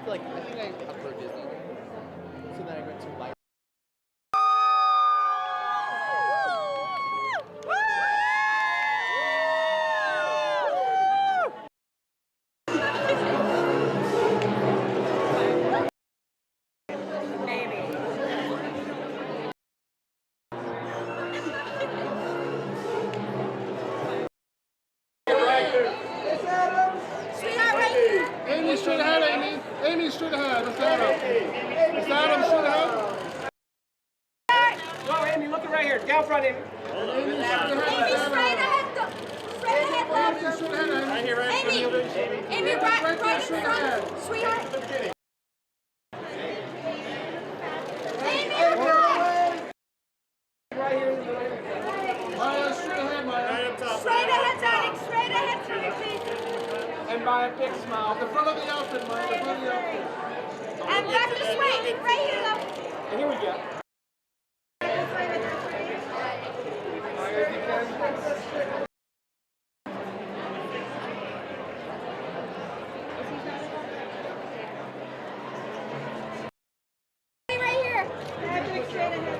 I think I prefer Disney. So then I went to life. Straight ahead, Amy. Amy, straight ahead. That's Adam. That's Adam, straight ahead. Go, Amy, looking right here. Down front, Amy. Amy, straight ahead. Amy, straight ahead. Right here, right Amy, Amy, right in front. Sweetheart. Amy, Right here. Maya, straight ahead, Maya. Right up top. straight ahead, darling. Straight ahead, sweetie. And by a big smile. The front of the outfit, Maya. The front of the outfit. And back this way. Right here, though. And here we go. Right here. Patrick, straight ahead.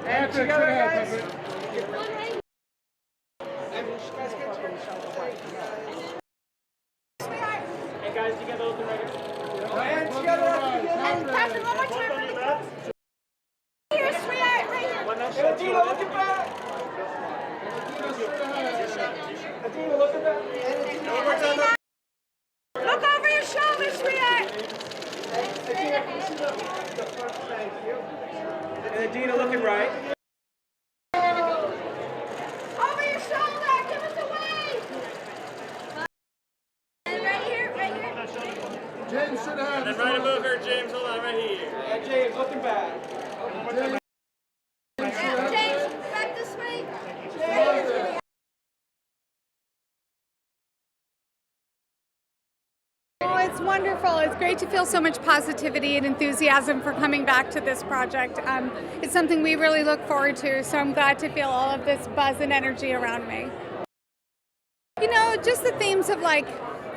And together, guys. One right. Sweetheart. Hey, guys, together, looking right here. And together. And Patrick, one more time. Here, sweetheart. Right here. And Idina, looking back. Idina, looking back. Idina. Look over your shoulder, sweetheart. And Idina, looking right. Over your shoulder. Give us a wave. And right here, right here. James, straight ahead. And right above her, James, hold on, right here. And James, looking back. James, back this way. Oh, it's wonderful. It's great to feel so much positivity and enthusiasm for coming back to this project. It's something we really look forward to, so I'm glad to feel all of this buzz and energy around me. You know, just the themes of like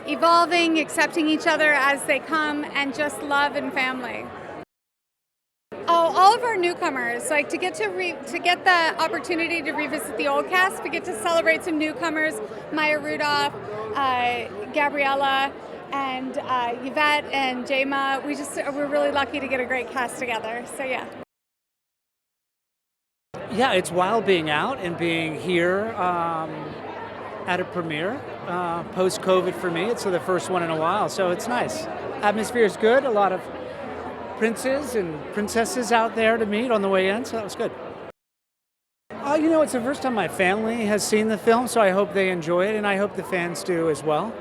evolving, accepting each other as they come, and just love and family. Oh, all of our newcomers, like to get the opportunity to revisit the old cast, we get to celebrate some newcomers, Maya Rudolph, Gabriella, and Yvette and Jayma. We're really lucky to get a great cast together. So yeah. Yeah, it's wild being out and being here at a premiere post-COVID for me. It's the first one in a while, so it's nice. Atmosphere is good. A lot of princes and princesses out there to meet on the way in, so that was good. You know, it's the first time my family has seen the film, so I hope they enjoy it, and I hope the fans do as well.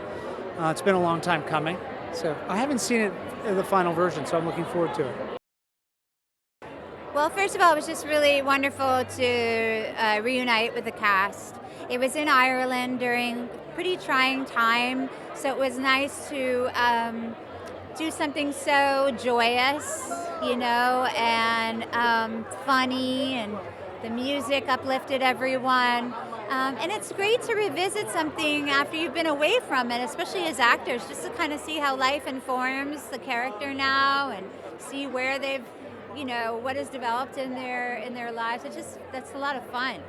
It's been a long time coming, so I haven't seen it in the final version, so I'm looking forward to it. Well, first of all, it was just really wonderful to reunite with the cast. It was in Ireland during a pretty trying time, so it was nice to do something so joyous, you know, and funny, and the music uplifted everyone. And it's great to revisit something after you've been away from it, especially as actors, just to kind of see how life informs the character now and see where they've, you know, what has developed in their lives. That's a lot of fun.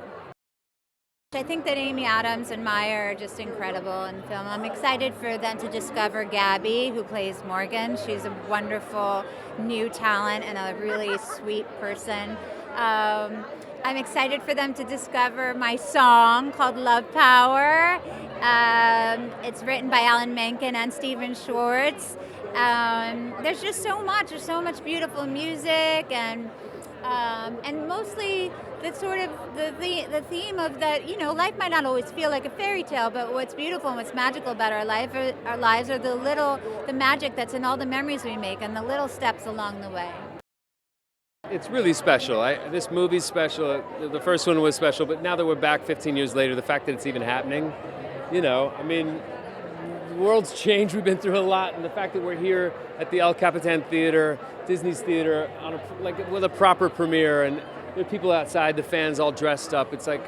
I think that Amy Adams and Maya are just incredible in film. I'm excited for them to discover Gabby, who plays Morgan. She's a wonderful new talent and a really sweet person. I'm excited for them to discover my song called Love Power. It's written by Alan Menken and Stephen Schwartz. There's just so much. There's so much beautiful music and mostly the sort of the theme of that, you know, life might not always feel like a fairy tale, but what's beautiful and what's magical about our lives are the magic that's in all the memories we make and the little steps along the way. It's really special. This movie's special. The first one was special, but now that we're back 15 years later, the fact that it's even happening, you know, I mean, the world's changed. We've been through a lot, and the fact that we're here at the Capitan Theatre, Disney's theater, with a proper premiere, and there are people outside, the fans all dressed up. It's like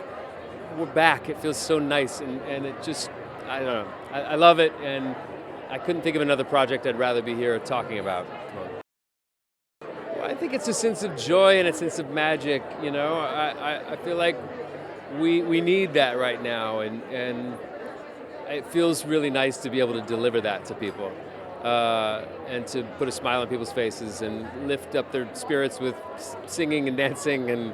we're back. It feels so nice, and it just, I don't know. I love it, and I couldn't think of another project I'd rather be here talking about. Well, I think it's a sense of joy and a sense of magic, you know. I feel like we need that right now, and it feels really nice to be able to deliver that to people. And to put a smile on people's faces and lift up their spirits with singing and dancing and,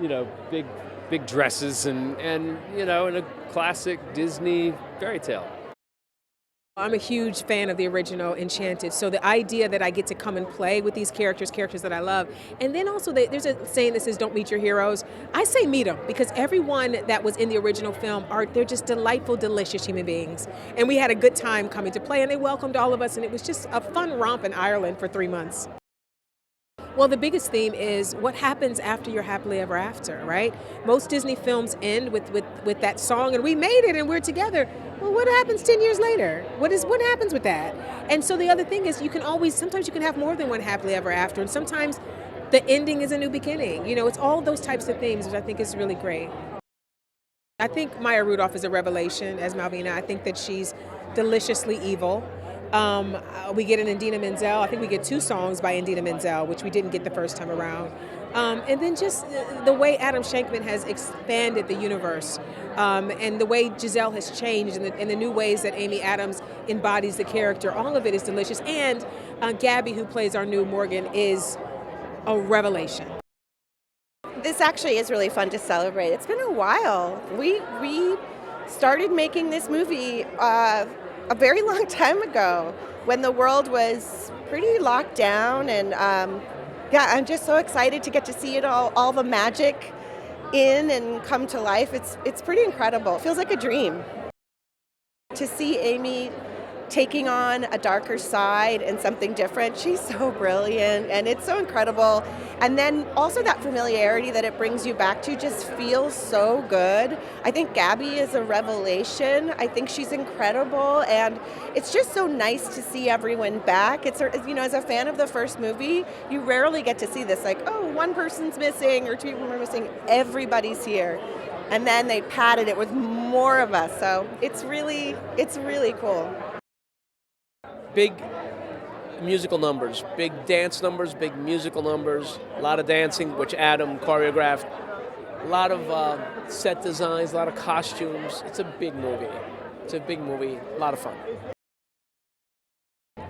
you know, big dresses and you know, in a classic Disney fairy tale. I'm a huge fan of the original Enchanted, so the idea that I get to come and play with these characters that I love, and then also there's a saying that says don't meet your heroes. I say meet them, because everyone that was in the original film, they're just delightful, delicious human beings, and we had a good time coming to play, and they welcomed all of us, and it was just a fun romp in Ireland for 3 months. Well, the biggest theme is what happens after you're happily ever after, right? Most Disney films end with that song, and we made it and we're together. Well, what happens 10 years later? What happens with that? And so the other thing is sometimes you can have more than one happily ever after, and sometimes the ending is a new beginning. You know, it's all those types of themes, which I think is really great. I think Maya Rudolph is a revelation as Malvina. I think that she's deliciously evil. We get an Idina Menzel. I think we get 2 songs by Idina Menzel, which we didn't get the first time around. And then just the way Adam Shankman has expanded the universe, and the way Giselle has changed, and the new ways that Amy Adams embodies the character, all of it is delicious. And Gabby, who plays our new Morgan, is a revelation. This actually is really fun to celebrate. It's been a while. We started making this movie a very long time ago when the world was pretty locked down, and I'm just so excited to get to see it all the magic in and come to life. It's pretty incredible. It feels like a dream. To see Amy taking on a darker side and something different, she's so brilliant, and it's so incredible. And then also that familiarity that it brings you back to just feels so good. I think Gabby is a revelation. I think she's incredible, and it's just so nice to see everyone back. It's, you know, as a fan of the first movie, you rarely get to see this, like, oh, one person's missing or 2 people are missing. Everybody's here. And then they padded it with more of us, so it's really cool. Big musical numbers, big dance numbers, big musical numbers, a lot of dancing, which Adam choreographed, a lot of set designs, a lot of costumes. It's a big movie. A lot of fun.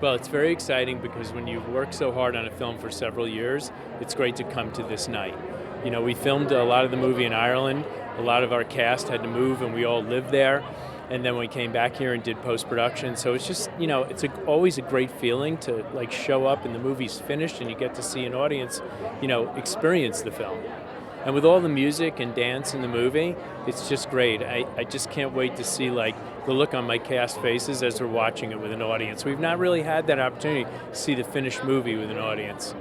Well, it's very exciting because when you've worked so hard on a film for several years, it's great to come to this night. You know, we filmed a lot of the movie in Ireland. A lot of our cast had to move, and we all lived there. And then we came back here and did post-production. So it's just, you know, it's always a great feeling to like show up and the movie's finished and you get to see an audience, you know, experience the film. And with all the music and dance in the movie, it's just great. I just can't wait to see like the look on my cast faces as we're watching it with an audience. We've not really had that opportunity to see the finished movie with an audience.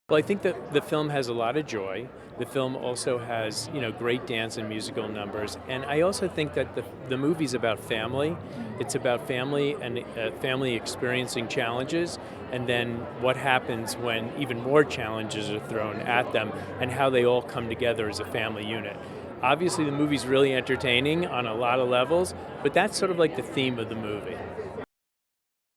Well, I think that the film has a lot of joy. The film also has, you know, great dance and musical numbers. And I also think that the movie's about family. It's about family and family experiencing challenges, and then what happens when even more challenges are thrown at them and how they all come together as a family unit. Obviously, the movie's really entertaining on a lot of levels, but that's sort of like the theme of the movie.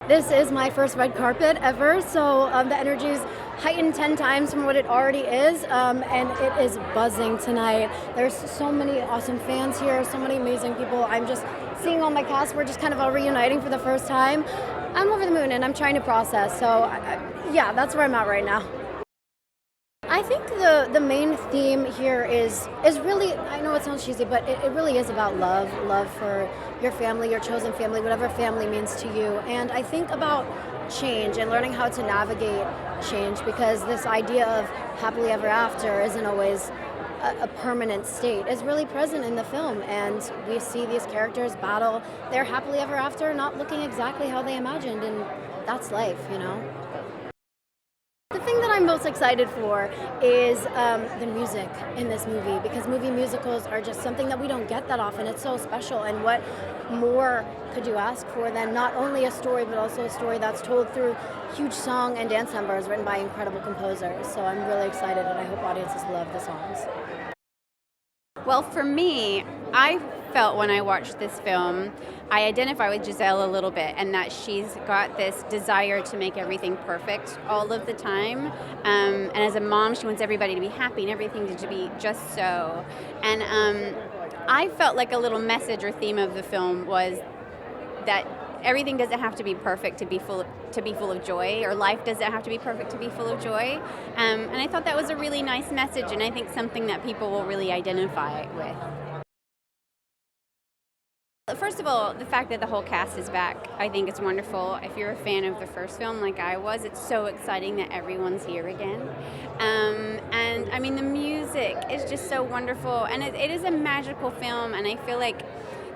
This is my first red carpet ever, so the energy is heightened 10 times from what it already is, and it is buzzing tonight. There's so many awesome fans here, so many amazing people. I'm just seeing all my cast. We're just kind of all reuniting for the first time. I'm over the moon, and I'm trying to process, so yeah, that's where I'm at right now. I think the main theme here is really, I know it sounds cheesy, but it really is about love for your family, your chosen family, whatever family means to you. And I think about change and learning how to navigate change, because this idea of happily ever after isn't always a permanent state, is really present in the film. And we see these characters battle their happily ever after not looking exactly how they imagined, and that's life, you know? The thing that I'm most excited for is the music in this movie, because movie musicals are just something that we don't get that often. It's so special, and what more could you ask for than not only a story, but also a story that's told through huge song and dance numbers written by incredible composers. So I'm really excited, and I hope audiences love the songs. Well, for me, I felt when I watched this film, I identify with Giselle a little bit, and that she's got this desire to make everything perfect all of the time. And as a mom, she wants everybody to be happy and everything to be just so. And I felt like a little message or theme of the film was that everything doesn't have to be perfect to be full of joy, or life doesn't have to be perfect to be full of joy. And I thought that was a really nice message, and I think something that people will really identify with. First of all, the fact that the whole cast is back, I think it's wonderful. If you're a fan of the first film like I was, it's so exciting that everyone's here again. And I mean, the music is just so wonderful, and it is a magical film, and I feel like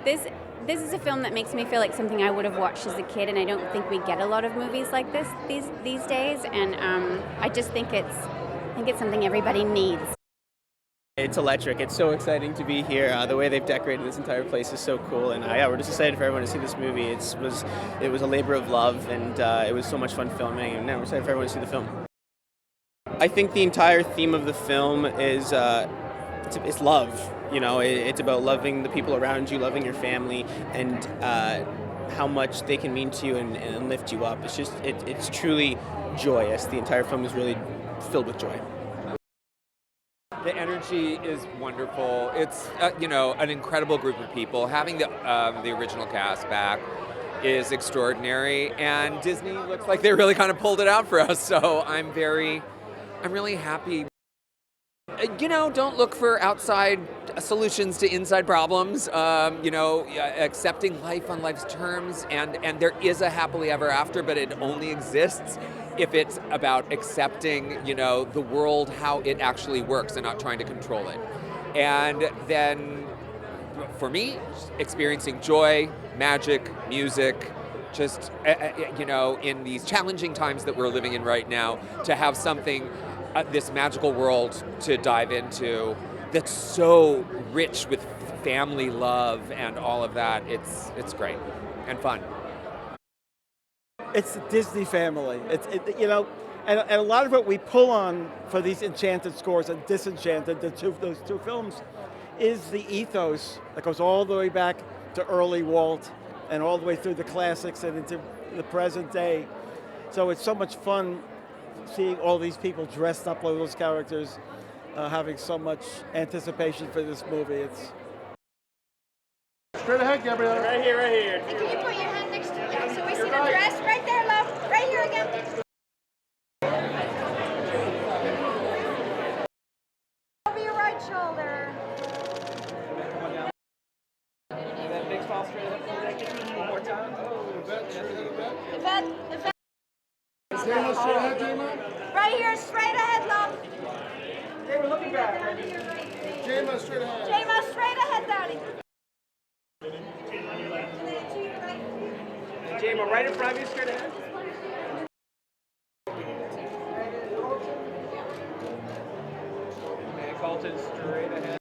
this is a film that makes me feel like something I would have watched as a kid, and I don't think we get a lot of movies like this these days, and I just think it's something everybody needs. It's electric. It's so exciting to be here. The way they've decorated this entire place is so cool, and we're just excited for everyone to see this movie. It was a labor of love, and it was so much fun filming, and now we're excited for everyone to see the film. I think the entire theme of the film is it's love. You know, it's about loving the people around you, loving your family, and how much they can mean to you and lift you up. It's truly joyous. The entire film is really filled with joy. The energy is wonderful. It's an incredible group of people. Having the original cast back is extraordinary, and Disney looks like they really kind of pulled it out for us. So I'm really happy. Don't look for outside solutions to inside problems. Accepting life on life's terms, and there is a happily ever after, but it only exists if it's about accepting, the world, how it actually works, and not trying to control it. And then, for me, experiencing joy, magic, music, just, in these challenging times that we're living in right now, to have something, this magical world to dive into that's so rich with family love and all of that. It's great and fun. It's the Disney family. And a lot of what we pull on for these Enchanted scores and Disenchanted, those two films, is the ethos that goes all the way back to early Walt and all the way through the classics and into the present day. So it's so much fun seeing all these people dressed up like those characters, having so much anticipation for this movie. It's straight ahead, Gabriella. Right here. And can you put your hand next to you so we see the dress? Right there, love. Right here again. Over your right shoulder. That big fall straight ahead. One more time. Yvette. Jayma, straight ahead, Jayma. Right here, straight ahead, love. Jayma, looking back. Jayma, straight ahead. Jayma, straight ahead, darling. Jayma, right in front of you, straight ahead. And Kolton, straight ahead.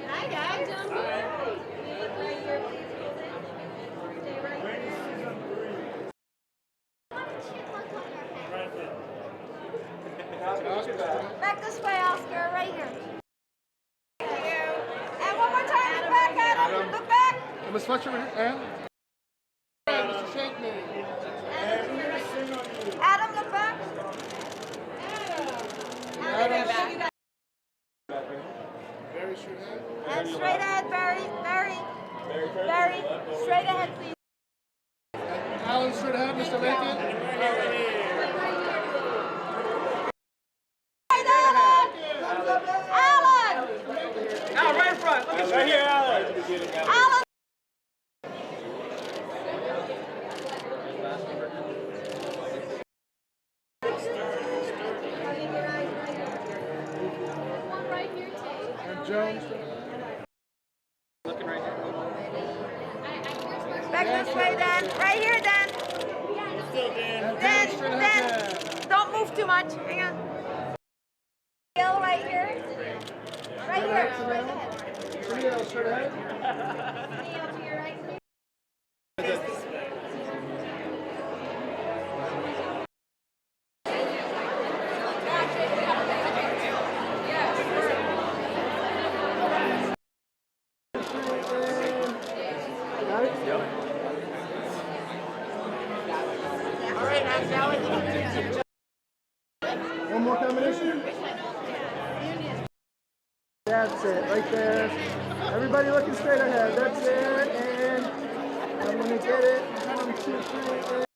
Hi, guys. Back this way, Oscar, right here. Thank you. And one more time, look back, Adam. Look back. And Ms. Fletcher, and Mr. Shankman. Adam, look back. Adam. Very straight ahead. And straight ahead, Barry. Barry, straight ahead, please. Alan, straight ahead, Mr. Menken. Alan! Alan, right in front. Look at right here, Alan. Alan! And Jones. Looking right here. Back this way, Dan. Right here, Dan. Dan. Don't move too much. Hang on. Neil, right here. Right here. Straight ahead. Neil, straight ahead. Neil, to your right, please. One more combination. That's it, right there. Everybody looking straight ahead. That's it, and I'm gonna get it. 1, 2, 3.